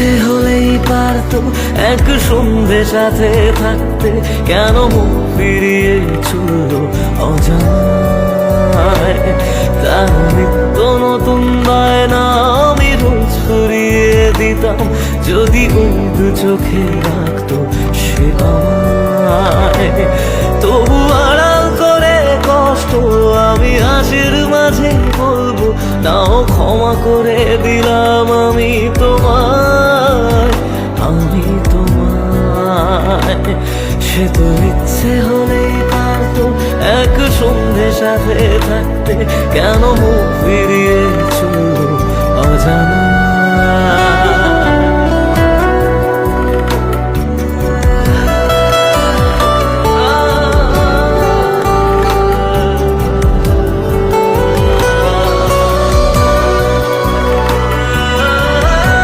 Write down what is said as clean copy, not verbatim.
ইচ্ছে হলেই পারতো এক সন্ধে সাথে থাকতে, কেন মুখ ফিরিয়ে চললো অজানায়। তার নিত্য নতুন বায়না আমি রোজ সরিয়ে দিতাম, যদি ওই দু চোখে রাখতো সে আমায়। তবু আড়াল করে কষ্ট আমি হাসির মাঝে বলবো, তাও ক্ষমা করে দিলাম আমি তোমায়, আমি তোমায়। সে তো ইচ্ছে হলেই পারতো এক সন্ধে সাথে থাকতে, কেন মুখ ফিরিয়ে চললো অজানা।